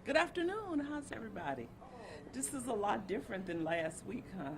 Good afternoon. How's everybody? This is a lot different than last week, huh?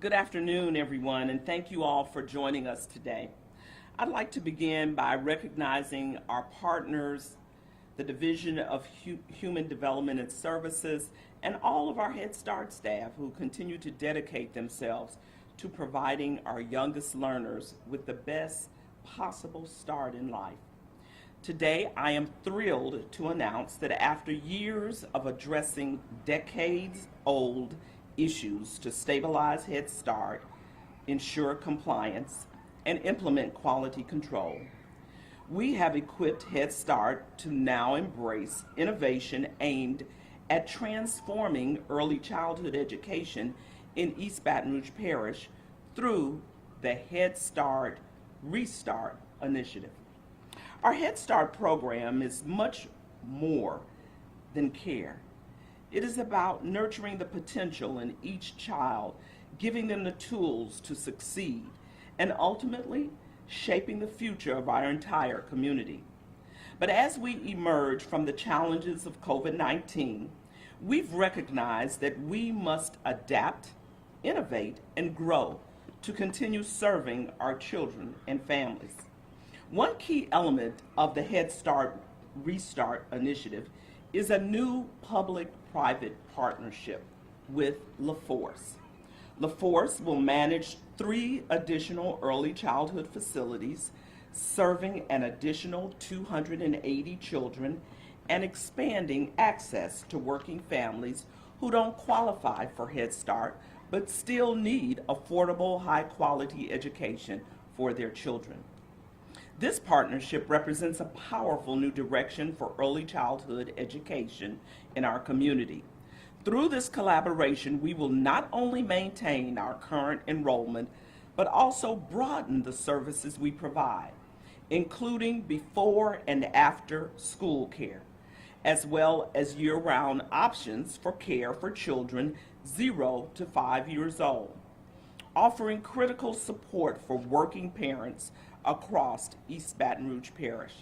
Good afternoon, everyone, and thank you all for joining us today. I'd like to begin by recognizing our partners, the Division of Human Development and Services, and all of our Head Start staff who continue to dedicate themselves to providing our youngest learners with the best possible start in life. Today, I am thrilled to announce that after years of addressing decades-old issues to stabilize Head Start, ensure compliance, and implement quality control, we have equipped Head Start to now embrace innovation aimed at transforming early childhood education in East Baton Rouge Parish through the Head Start Restart initiative. Our Head Start program is much more than care. It is about nurturing the potential in each child, giving them the tools to succeed, and ultimately shaping the future of our entire community. But as we emerge from the challenges of COVID-19, we've recognized that we must adapt, innovate, and grow to continue serving our children and families. One key element of the Head Start Restart initiative is a new public-private partnership with Laforce. Laforce will manage 3 additional early childhood facilities, serving an additional 280 children and expanding access to working families who don't qualify for Head Start but still need affordable, high-quality education for their children. This partnership represents a powerful new direction for early childhood education in our community. Through this collaboration, we will not only maintain our current enrollment, but also broaden the services we provide, including before and after school care, as well as year-round options for care for children 0 to 5 years old, offering critical support for working parents across East Baton Rouge Parish.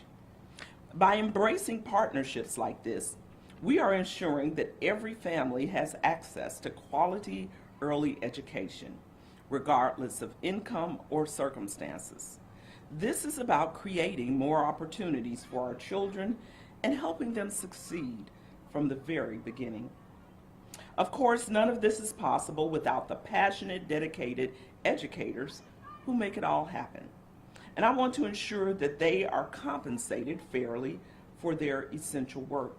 By embracing partnerships like this, we are ensuring that every family has access to quality early education, regardless of income or circumstances. This is about creating more opportunities for our children and helping them succeed from the very beginning. Of course, none of this is possible without the passionate, dedicated educators who make it all happen. And I want to ensure that they are compensated fairly for their essential work.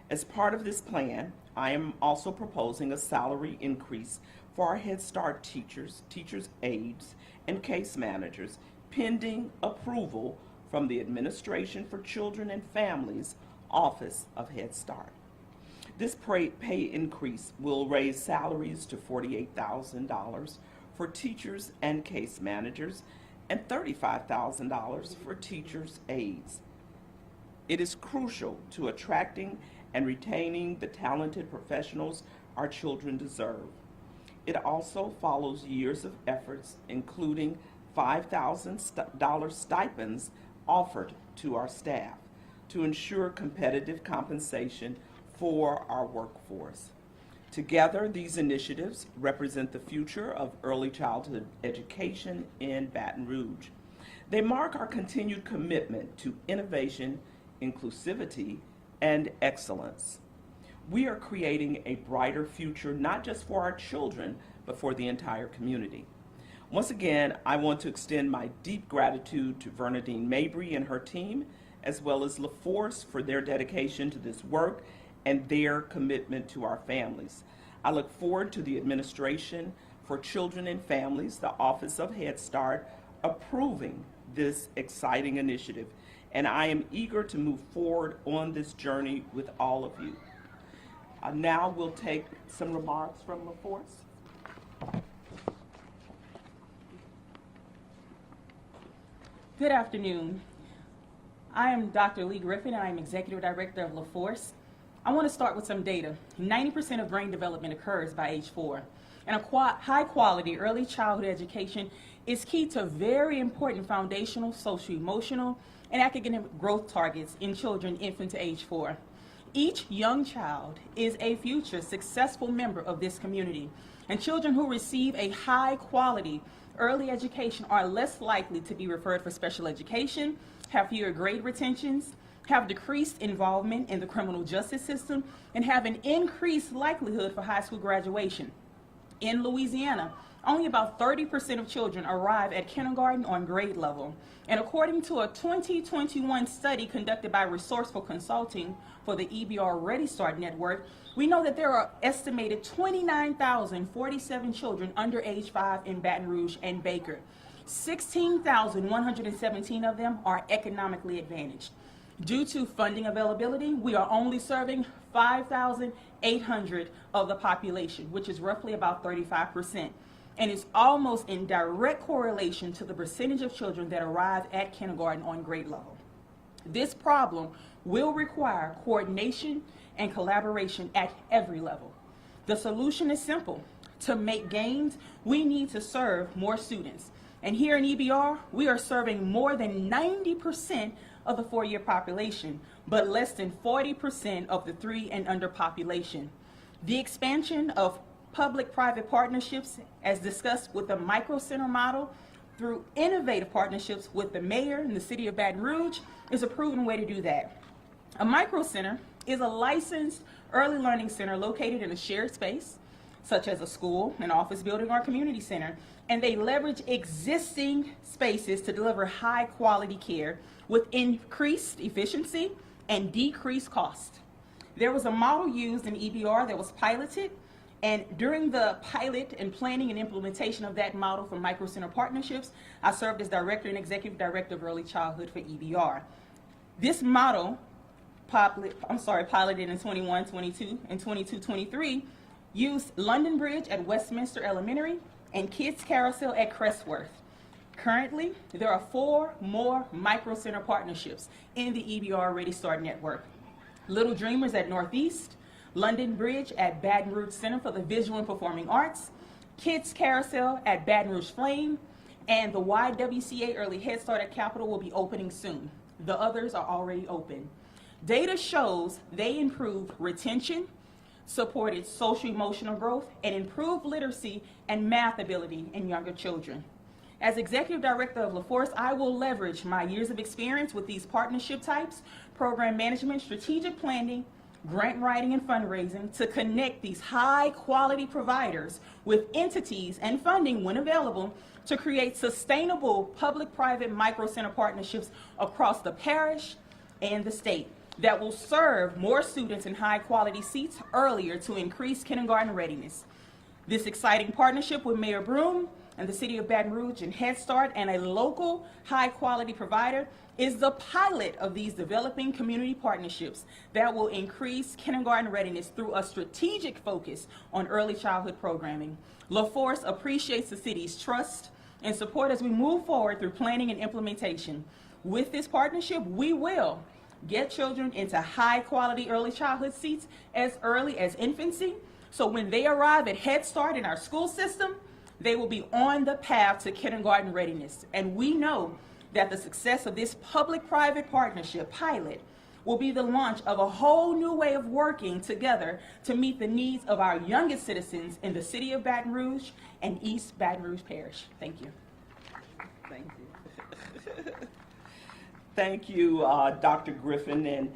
As part of this plan, I am also proposing a salary increase for our Head Start teachers, teachers' aides, and case managers, pending approval from the Administration for Children and Families Office of Head Start. This pay increase will raise salaries to $48,000 for teachers and case managers and $35,000 for teachers' aides. It is crucial to attracting and retaining the talented professionals our children deserve. It also follows years of efforts, including $5,000 stipends offered to our staff to ensure competitive compensation for our workforce. Together, these initiatives represent the future of early childhood education in Baton Rouge. They mark our continued commitment to innovation, inclusivity, and excellence. We are creating a brighter future, not just for our children, but for the entire community. Once again, I want to extend my deep gratitude to Bernadine Mabry and her team, as well as Laforce for their dedication to this work and their commitment to our families. I look forward to the Administration for Children and Families, the Office of Head Start, approving this exciting initiative, and I am eager to move forward on this journey with all of you. Now we'll take some remarks from Laforce. Good afternoon. I am Dr. Lee Griffin, and I'm Executive Director of Laforce. I want to start with some data. 90% of brain development occurs by age 4, and a high-quality early childhood education is key to very important foundational, socio-emotional, and academic growth targets in children infant to age 4. Each young child is a future successful member of this community, and children who receive a high-quality early education are less likely to be referred for special education, have fewer grade retentions, have decreased involvement in the criminal justice system, and have an increased likelihood for high school graduation. In Louisiana, only about 30% of children arrive at kindergarten on grade level. And according to a 2021 study conducted by Resourceful Consulting for the EBR Ready Start Network, we know that there are estimated 29,047 children under age 5 in Baton Rouge and Baker. 16,117 of them are economically advantaged. Due to funding availability, we are only serving 5,800 of the population, which is roughly about 35%, and is almost in direct correlation to the percentage of children that arrive at kindergarten on grade level. This problem will require coordination and collaboration at every level. The solution is simple. To make gains, we need to serve more students. And here in EBR, we are serving more than 90% of the 4-year population, but less than 40% of the 3 and under population. The expansion of public-private partnerships, as discussed with the micro center model, through innovative partnerships with the mayor and the city of Baton Rouge, is a proven way to do that. A micro center is a licensed early learning center located in a shared space, such as a school, an office building, or a community center, and they leverage existing spaces to deliver high quality care with increased efficiency and decreased cost. There was a model used in EBR that was piloted, and during the pilot and planning and implementation of that model for micro center partnerships, I served as Director and Executive Director of Early Childhood for EBR. This model, piloted in 21, 22, and 22-23, used London Bridge at Westminster Elementary and Kids Carousel at Crestworth. Currently, there are 4 more micro center partnerships in the EBR Ready Start Network. Little Dreamers at Northeast, London Bridge at Baton Rouge Center for the Visual and Performing Arts, Kids Carousel at Baton Rouge Flame, and the YWCA Early Head Start at Capitol will be opening soon. The others are already open. Data shows they improved retention, supported social-emotional growth, and improved literacy and math ability in younger children. As Executive Director of Laforce, I will leverage my years of experience with these partnership types, program management, strategic planning, grant writing, and fundraising to connect these high-quality providers with entities and funding when available to create sustainable public-private micro-center partnerships across the parish and the state that will serve more students in high-quality seats earlier to increase kindergarten readiness. This exciting partnership with Mayor Broome and the City of Baton Rouge and Head Start and a local high-quality provider is the pilot of these developing community partnerships that will increase kindergarten readiness through a strategic focus on early childhood programming. Laforce appreciates the city's trust and support as we move forward through planning and implementation. With this partnership, we will get children into high quality early childhood seats as early as infancy. So when they arrive at Head Start in our school system, they will be on the path to kindergarten readiness. And we know that the success of this public-private partnership pilot will be the launch of a whole new way of working together to meet the needs of our youngest citizens in the city of Baton Rouge and East Baton Rouge Parish. Thank you. Thank you. Thank you, Dr. Griffin, and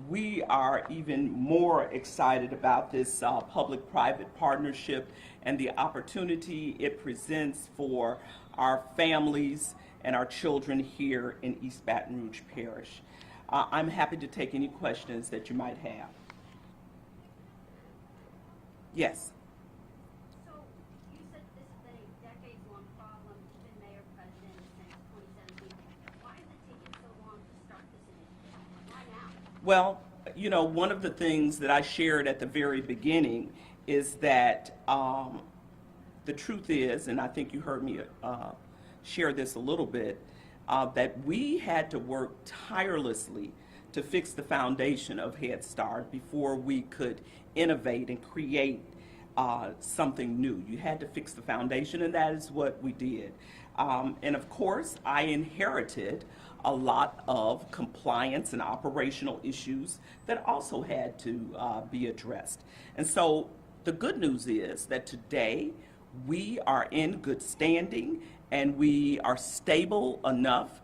we are even more excited about this public-private partnership and the opportunity it presents for our families and our children here in East Baton Rouge Parish. I'm happy to take any questions that you might have. Yes. So you said this is a decades-long problem. You've been mayor president since 2017. Why is it taking so long to start this initiative? Why now? Well, you know, one of the things that I shared at the very beginning is that the truth is, and I think you heard me share this a little bit, that we had to work tirelessly to fix the foundation of Head Start before we could innovate and create something new. You had to fix the foundation, and that is what we did. And of course, I inherited a lot of compliance and operational issues that also had to be addressed. And so the good news is that today we are in good standing and we are stable enough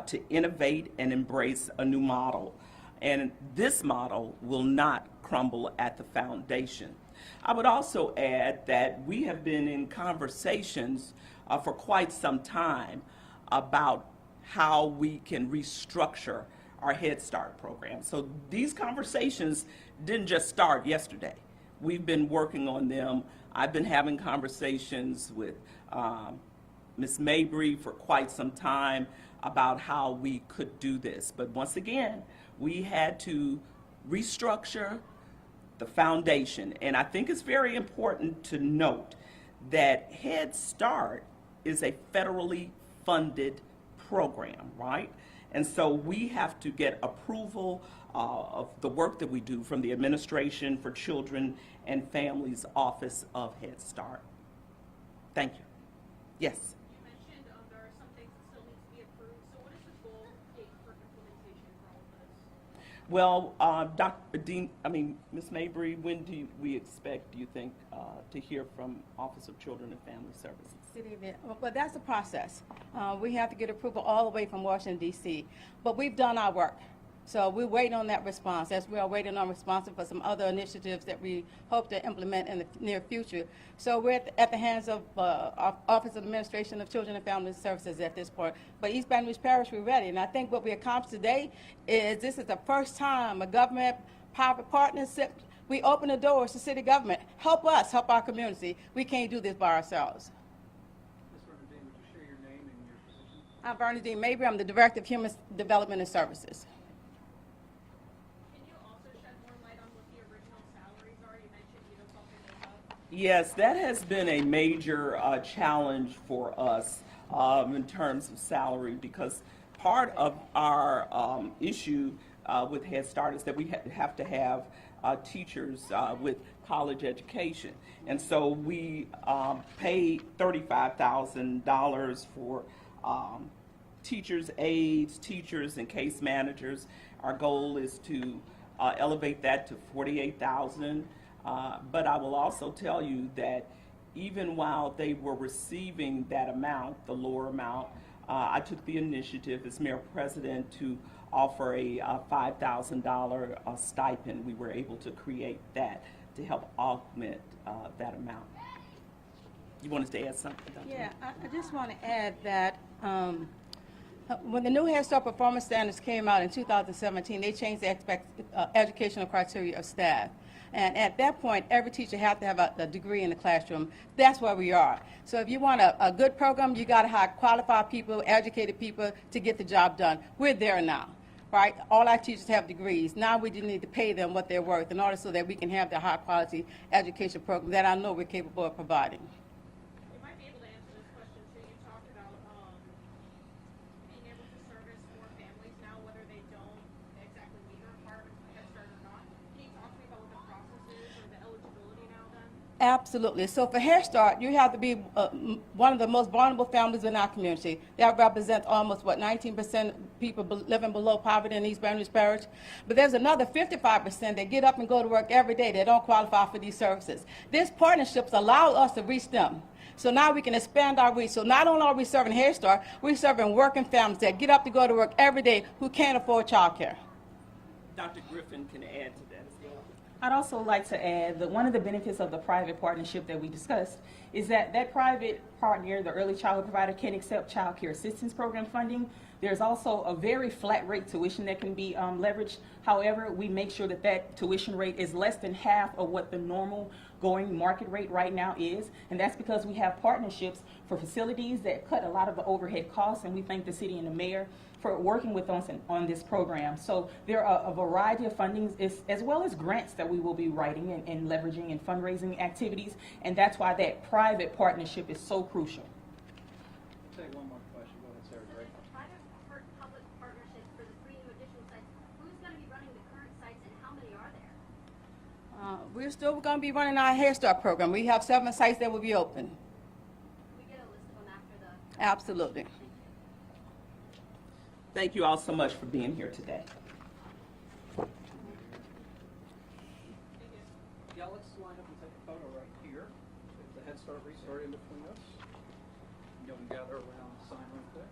to innovate and embrace a new model. And this model will not crumble at the foundation. I would also add that we have been in conversations for quite some time about how we can restructure our Head Start program. So these conversations didn't just start yesterday. We've been working on them. I've been having conversations with Ms. Mabry for quite some time about how we could do this. But once again, we had to restructure the foundation. And I think it's very important to note that Head Start is a federally funded program, right? And so we have to get approval of the work that we do from the Administration for Children and Families Office of Head Start. Thank you. Yes. You mentioned there are some things that still need to be approved. So what is the goal date for implementation for all of this? Well, Dr. Dean, Ms. Mabry, when do we expect, do you think, to hear from Office of Children and Family Services? Well, that's the process. We have to get approval all the way from Washington, D.C. But we've done our work. So we're waiting on that response, as we are waiting on response for some other initiatives that we hope to implement in the near future. So we're at the hands of our Office of Administration of Children and Family Services at this point. But East Baton Rouge Parish, we're ready. And I think what we accomplished today is this is the first time a government-private partnership, we open the doors to city government. Help us, help our community. We can't do this by ourselves. Ms. Bernadine, would you share your name and your position? I'm Bernadine Mabry. I'm the Director of Human Development and Services. Can you also shed more light on what the original salaries are? You mentioned, bumping those up. Yes, that has been a major challenge for us in terms of salary, because part of our issue with Head Start is that we have to have teachers with college education. And so we pay $35,000 for teachers, aides, teachers, and case managers. Our goal is to elevate that to $48,000. But I will also tell you that even while they were receiving that amount, the lower amount, I took the initiative as mayor president to offer a $5,000 stipend. We were able to create that to help augment that amount. You wanted to add something, Dr. Yeah, I just want to add that when the new Head Start performance standards came out in 2017, they changed the educational criteria of staff. And at that point, every teacher had to have a degree in the classroom. That's where we are. So if you want a good program, you got to hire qualified people, educated people to get the job done. We're there now, right? All our teachers have degrees. Now we just need to pay them what they're worth in order so that we can have the high quality education program that I know we're capable of providing. You might be able to answer this question too. You talked about being able to service more families now, whether they don't Absolutely. So for Head Start, you have to be one of the most vulnerable families in our community. That represents almost, 19% people living below poverty in East Baton Rouge Parish. But there's another 55% that get up and go to work every day that don't qualify for these services. These partnerships allow us to reach them. So now we can expand our reach. So not only are we serving Head Start, we're serving working families that get up to go to work every day who can't afford child care. Dr. Griffin can add to that as well. I'd also like to add that one of the benefits of the private partnership that we discussed is that that private partner, the early childhood provider, can accept child care assistance program funding. There's also a very flat rate tuition that can be leveraged. However, we make sure that that tuition rate is less than half of what the normal going market rate right now is. And that's because we have partnerships for facilities that cut a lot of the overhead costs, and we thank the city and the mayor for working with us on this program. So there are a variety of fundings as well as grants that we will be writing and leveraging in fundraising activities, and that's why that private partnership is so crucial. I'll take one more question. Go ahead, Sarah. So Great. there's a private-public partnership for the 3 new additional sites. Who's going to be running the current sites and how many are there? We're still going to be running our Head Start program. We have 7 sites that will be open. We get a list of them after the. Absolutely. Thank you all so much for being here today. Yeah, let's line up and take a photo right here. If the Head Start restart in between us. Y'all can gather around the sign real quick.